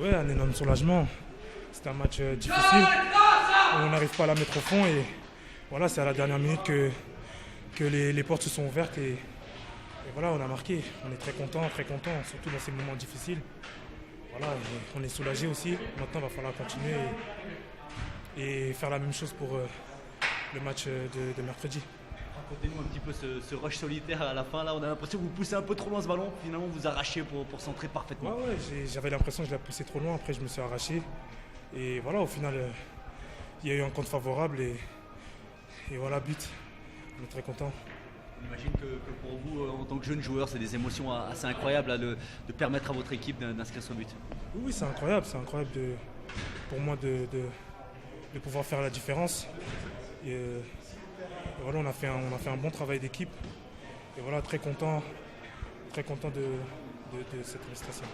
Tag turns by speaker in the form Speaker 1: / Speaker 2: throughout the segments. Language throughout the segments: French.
Speaker 1: Ouais, un énorme soulagement. C'était un match difficile. On n'arrive pas à la mettre au fond et voilà, c'est à la dernière minute que les portes se sont ouvertes et voilà, on a marqué. On est très content, surtout dans ces moments difficiles. Voilà, et on est soulagé aussi. Maintenant, il va falloir continuer et faire la même chose pour le match de mercredi.
Speaker 2: Racontez-nous un petit peu ce rush solitaire à la fin. Là, on a l'impression que vous poussez un peu trop loin ce ballon. Finalement, vous arrachez pour centrer parfaitement.
Speaker 1: Ouais, j'avais l'impression que je l'ai poussé trop loin. Après, je me suis arraché. Et voilà, au final, il y a eu un compte favorable et voilà, but. On est très contents.
Speaker 2: J'imagine que pour vous, en tant que jeune joueur, c'est des émotions assez incroyables là, de permettre à votre équipe d'inscrire ce but.
Speaker 1: Oui, c'est incroyable pour moi de pouvoir faire la différence. Et voilà, on a fait un bon travail d'équipe. Et voilà, très content de cette prestation.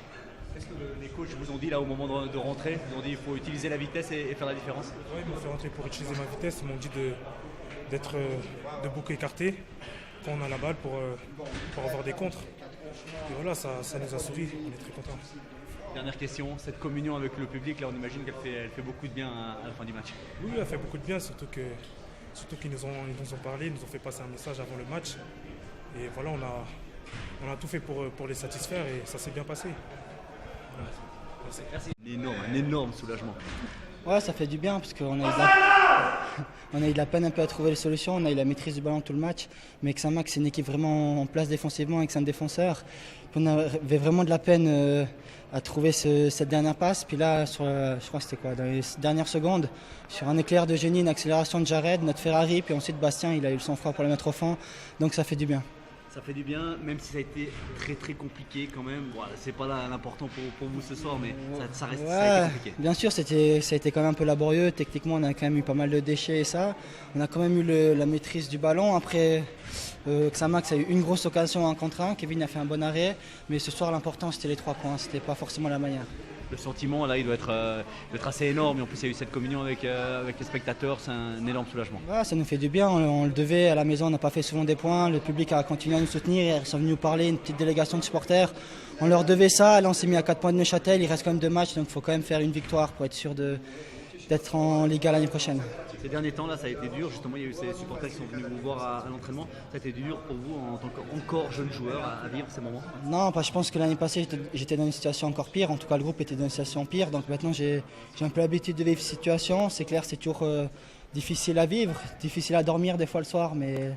Speaker 2: Est-ce que les coachs vous ont dit là au moment de rentrer, ils ont dit qu'il faut utiliser la vitesse et faire la différence?
Speaker 1: Oui, ils m'ont fait rentrer pour utiliser ma vitesse. Ils m'ont dit d'être de beaucoup écarté quand on a la balle pour avoir des contres. Et voilà, ça nous a souri, on est très contents.
Speaker 2: Dernière question, cette communion avec le public, là on imagine qu'elle fait beaucoup de bien à la fin du match.
Speaker 1: Oui, elle fait beaucoup de bien, surtout qu'ils nous ont parlé, ils nous ont fait passer un message avant le match. Et voilà, on a tout fait pour les satisfaire et ça s'est bien passé. Voilà.
Speaker 2: Merci. Un énorme soulagement.
Speaker 3: Ouais, ça fait du bien parce qu'on a eu de la peine un peu à trouver les solutions. On a eu la maîtrise du ballon tout le match. Mais Xamax, c'est une équipe vraiment en place défensivement avec 5 défenseurs. On avait vraiment de la peine à trouver cette dernière passe. Puis là, je crois que c'était quoi, dans les dernières secondes, sur un éclair de génie, une accélération de Jared, notre Ferrari, puis ensuite Bastien, il a eu le sang-froid pour le mettre au fond. Donc ça fait du bien.
Speaker 2: Ça fait du bien, même si ça a été très très compliqué quand même. Bon, c'est pas l'important pour vous ce soir, mais ça reste
Speaker 3: Ouais,
Speaker 2: ça a été compliqué.
Speaker 3: Bien sûr, ça a été quand même un peu laborieux. Techniquement, on a quand même eu pas mal de déchets et ça. On a quand même eu la maîtrise du ballon. Après, Xamax a eu une grosse occasion en contre 1. Kevin a fait un bon arrêt. Mais ce soir, l'important, c'était les 3 points. C'était pas forcément la manière.
Speaker 2: Le sentiment, là, il doit être assez énorme. Et en plus, il y a eu cette communion avec les spectateurs. C'est un énorme soulagement.
Speaker 3: Ouais, ça nous fait du bien. On le devait à la maison. On n'a pas fait souvent des points. Le public a continué à nous soutenir. Ils sont venus nous parler, une petite délégation de supporters. On leur devait ça. Là, on s'est mis à 4 points de Neuchâtel. Il reste quand même 2 matchs. Donc, il faut quand même faire une victoire pour être sûr d'être en Liga l'année prochaine.
Speaker 2: Ces derniers temps, là, ça a été dur. Justement, il y a eu ces supporters qui sont venus vous voir à l'entraînement. Ça a été dur pour vous, en tant qu'encore jeune joueur, à vivre ces moments?
Speaker 3: Non, je pense que l'année passée, j'étais dans une situation encore pire. En tout cas, le groupe était dans une situation pire. Donc maintenant, j'ai un peu l'habitude de vivre cette situation. C'est clair, c'est toujours difficile à vivre, difficile à dormir des fois le soir. Mais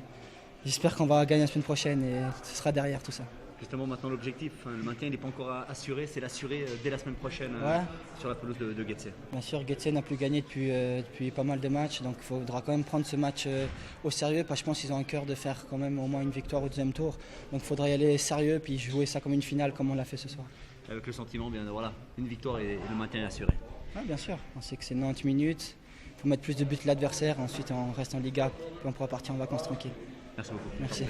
Speaker 3: j'espère qu'on va gagner la semaine prochaine et ce sera derrière tout ça.
Speaker 2: Justement, maintenant, l'objectif, le maintien, il n'est pas encore assuré. C'est l'assurer dès la semaine prochaine sur la pelouse de Getse.
Speaker 3: Bien sûr, Getse n'a plus gagné depuis pas mal de matchs. Donc il faudra quand même prendre ce match au sérieux. Parce que je pense qu'ils ont un cœur de faire quand même au moins une victoire au deuxième tour. Donc il faudra y aller sérieux puis jouer ça comme une finale comme on l'a fait ce soir.
Speaker 2: Avec le sentiment, bien voilà, une victoire et le maintien est assuré.
Speaker 3: Ouais, bien sûr, on sait que c'est 90 minutes. Il faut mettre plus de buts l'adversaire. Ensuite, on reste en Liga. Puis on pourra partir en vacances tranquille.
Speaker 2: Merci beaucoup.
Speaker 3: Merci.